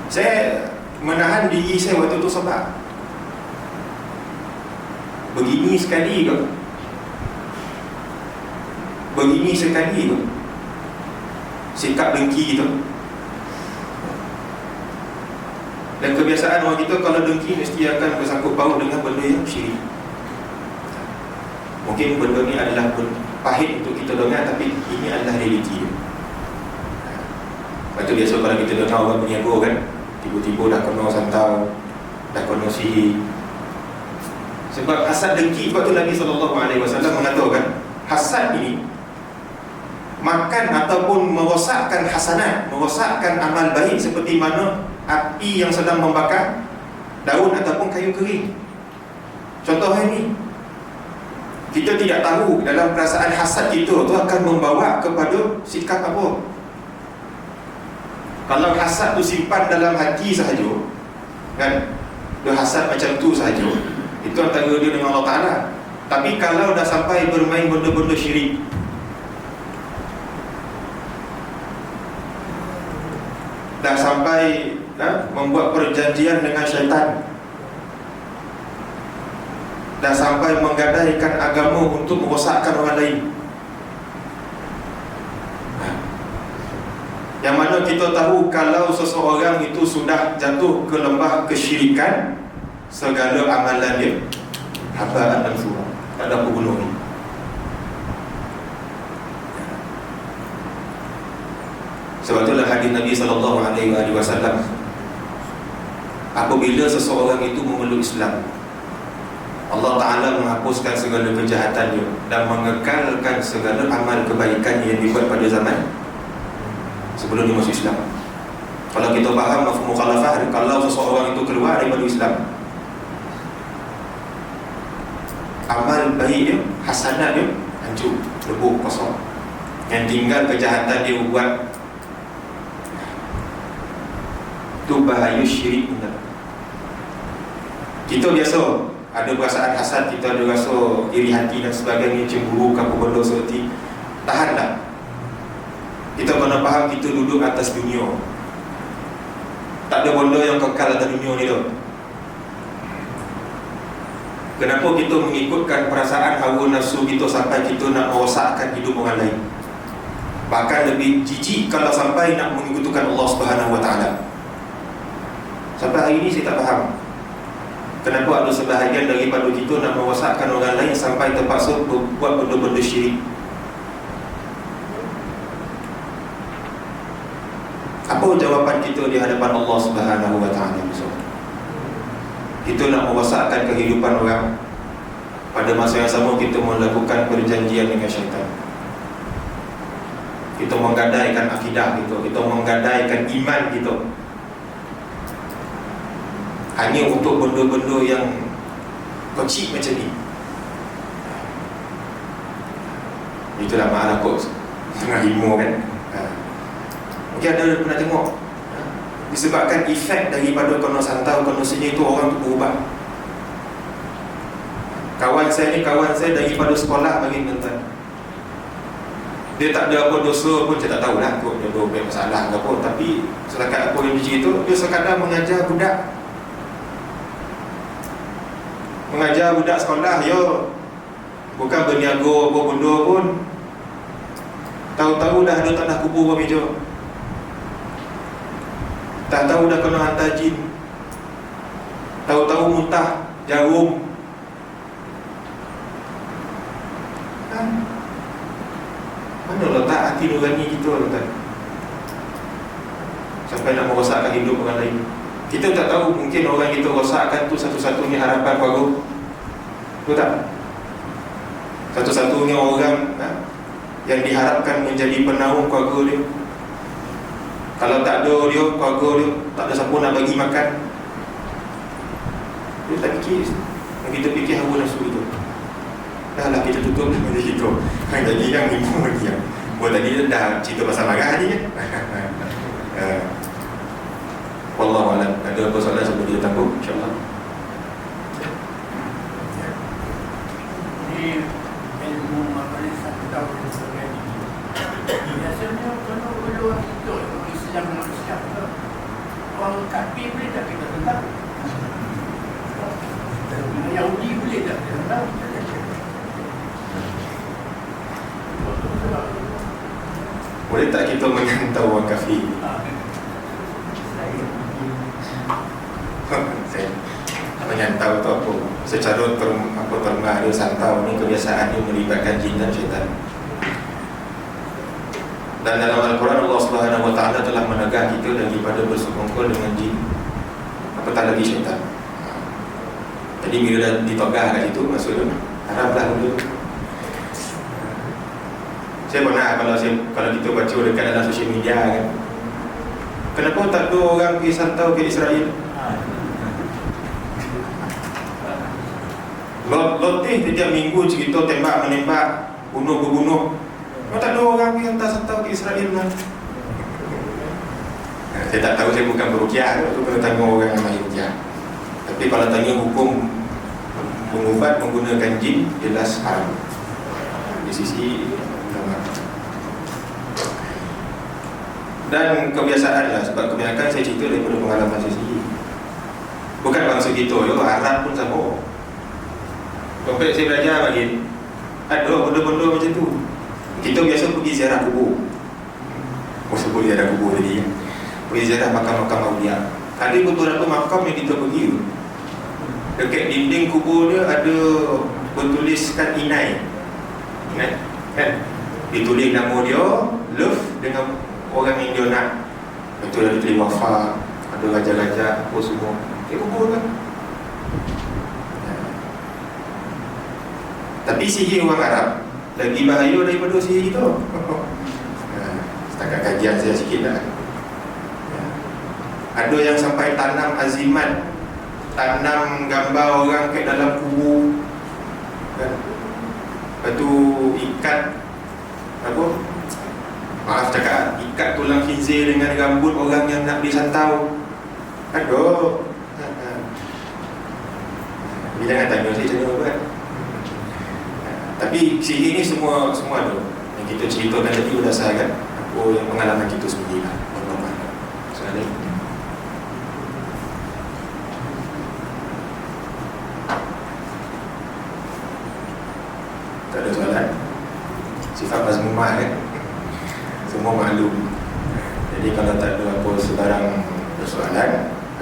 Saya menahan diri saya waktu tu sebab begini sekali ke? Begini sekali ke? Sikap dengki tu. Dan kebiasaan orang kita kalau dengki mesti akan bersangkut paut dengan benda yang syirik. Mungkin benda ni adalah pahit untuk kita dengar, tapi ini adalah realiti dia. Lepas tu biasa kalau kita dengar orang berniaga kan, tiba-tiba dah kena santau, dah kena sihir. Sebab hasad dengki. Sebab tu Nabi SAW mengatakan, hasad ini makan ataupun merosakkan hasanat, merosakkan amal baik, seperti mana api yang sedang membakar daun ataupun kayu kering. Contoh ini, kita tidak tahu dalam perasaan hasad kita tu akan membawa kepada sikap apa. Kalau hasad tu simpan dalam hati sahaja, kan, dia hasad macam tu sahaja, itu antara dia dengan Allah Ta'ala. Tapi kalau dah sampai bermain benda-benda syirik, dah sampai membuat perjanjian dengan syaitan, dah sampai menggadaikan agama untuk merosakkan orang lain, yang mana kita tahu kalau seseorang itu sudah jatuh ke lembah kesyirikan, segala amalan dia haba'an mansura, tak ada berguna ni. Sebab itulah hadis Nabi SAW, apabila seseorang itu memeluk Islam, Allah Ta'ala menghapuskan segala kejahatan dia dan mengekalkan segala amal kebaikan yang dibuat pada zaman sebelum dia masuk Islam. Kalau kita faham mafhum mukhalafah, kalau seseorang itu keluar daripada Islam, amal baik dia, hasanat dia hancur, lebur, kosong. Yang tinggal kejahatan dia buat. Itu bahaya syirik. Kita biasa ada perasaan hasad, kita ada rasa iri hati dan sebagainya, cemburu, apa benda seperti, tahanlah. Kita kena faham kita duduk atas dunia. Tak ada benda yang kekal atas dunia ni tu. Kenapa kita mengikutkan perasaan hawa nafsu kita sampai kita nak merosakkan hidup orang lain? Bahkan lebih jijik kalau sampai nak mengikutukan Allah Subhanahu Wa Taala. Sampai hari ini saya tak faham kenapa ada sebahagian daripada kita nak merosakkan orang lain sampai terpaksa buat benda-benda syirik. Apa jawapan kita di hadapan Allah Subhanahu Wa Taala? Kita nak merosakkan kehidupan orang, pada masa yang sama kita melakukan perjanjian dengan syaitan. Kita menggadaikan akidah kita menggadaikan iman kita hanya untuk benda-benda yang kecil macam ni. Itulah ma'ala kot tengah lima kan. Mungkin ada pernah tengok, disebabkan efek daripada kena santau, kena sini itu orang tu berubah. Kawan saya daripada sekolah bagi tuan-tuan, dia tak ada apa dosa pun, saya tak tahulah kot dia ada masalah ke apa, tapi setakat apa yang dia cerita, dia sekadar mengajar budak sekolah, bukan berniaga apa benda pun. Tahu-tahu dah ada tanah kubur bawah meja, tak tahu dah kena hantar jin, tahu-tahu muntah jarum. Mana letak hati nurani kita tuan? Sampai nak merosakkan hidup orang lain. Kita tak tahu, mungkin orang kita rosakkan tu satu-satunya harapan keluarga. Betul tak? Satu-satunya orang yang diharapkan menjadi penaung keluarga dia. Kalau tak ada dia, keluarga dia, tak ada siapa nak bagi makan, dia tak fikir. Kita fikir hawa nafsu itu. Dah lah kita tutup macam itu. Jadi yang ibu lagi yang buat tadi dah cerita pasal marah ni kan. Wallahu a'lam. Ada apa soalan sebelum kita tangguh insya-Allah? Ini ilmu maknanya satu tahun dan sebagainya. Biasanya kalau orang itu Islam manusia, orang kafir boleh tak kita tentang? Yahudi boleh tak kita tentang? Boleh tak kita menyantau orang kafir? Saya menyantau tu apa? Secara terma dia santau ni kebiasaan dia melibatkan jin dan syaitan. Dan dalam Al-Quran Allah Subhanahu Wa Taala telah menegah kita daripada bersekongkol dengan jin, apatah lagi syaitan. Jadi bila dah ditogah kat situ, maksudnya haraplah dulu. Saya pernah kalau kita baca dekat dalam sosial media kan, kenapa tak ada orang pergi santau ke Israel? Lotih setiap minggu cerita tembak-menembak, bunuh-berbunuh. Kenapa tak ada orang pergi hantar santau ke Israel lah? Saya tak tahu, saya bukan berukiah, itu kena tanya orang yang mahu rukiah. Tapi kalau tanya hukum mengubat menggunakan jin, jelas haram di sisi ulama. Dan kebiasaan lah, sebab kebanyakan saya cerita daripada pengalaman saya sendiri. Bukan bangsa kita, Arab pun sama. Sampai saya belajar lagi, ada benda-benda macam tu. Kita biasa pergi ziarah kubur. Sebut ziarah kubur tadi kan, pergi ziarah makam-makam awliya. Ada beberapa makam yang kita pergi, dekat dinding kubur dia ada bertuliskan inai kan? Ditulis nama dia, love dengan orang yang dia nak. Betul ada tulis wafat, ada raja-raja apa semua. Dia kubur kan. Tapi sihir orang Arab lagi bahaya daripada sihir kita. Setakat kajian saya sikit lah. Ada yang sampai tanam azimat, tanam gambar orang kat dalam kubur kan? Lepas tu ikat apa? Maaf cakap, ikat tulang khinzir dengan rambut orang yang nak disantau. Aduh. Tapi jangan tanya saya macam mana kan. Tapi sihir ni semua ada. Yang kita ceritakan tadi berdasarkan apa yang pengalaman kita sendiri lah. Soalan tak ada soalan. Sifat mazmumah kan, semua maklum. Jadi kalau tak ada apa sebarang persoalan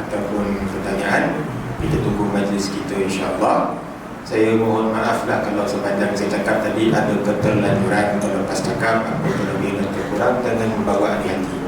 ataupun pertanyaan, kita tunggu majlis kita insya-Allah. Saya mohon maaf lah kalau sepanjang saya cakap tadi ada keterlanjuran. Kalau lepas cakap apa terlebih dan terkurang, jangan membawa hati-hati.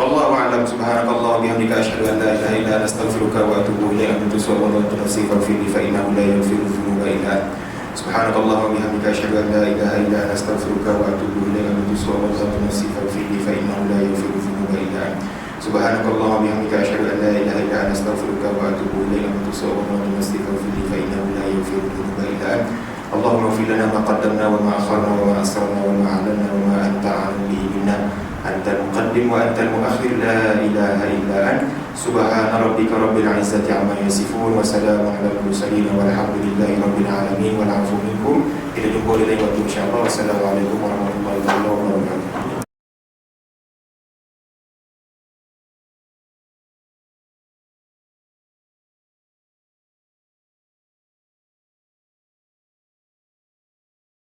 Wallahu a'lam. Subhanakallah bihamdika asyhadu an la ilaha illa anta astaghfiruka wa atubu ilaik. Amantu wa la nafsi faghfirli fa innahu la yaghfiru dhunuba illa anta. Subhanakallah wa bihamdika asyhadu an la ilaha illa anta astaghfiruka wa atubu ilaik. Amantu wa la nafsi faghfirli fa innahu la yaghfiru dhunuba illa anta. Subhanakallah wa bihamdika asyhadu an la ilaha illa anta astaghfiruka wa atubu ilaik. Amantu wa la nafsi faghfirli fa innahu la yaghfiru dhunuba illa anta. Allahumma ighfir lana ma qaddamna wa ma akharna wa ma asrarna wa ma a'lanna wa ma anta a'lamu bihi minna. Anta al-muqaddim wa anta al-muakhir, la ilaha illa anta. Subhana rabbika rabbil izzati amma yasifun wa salamun alal mursalin walhamdulillahi rabbil alamin wal 'afwu minkum. Kita jumpa di lain waktu insya-Allah. Wassalamualaikum warahmatullahi wabarakatuh.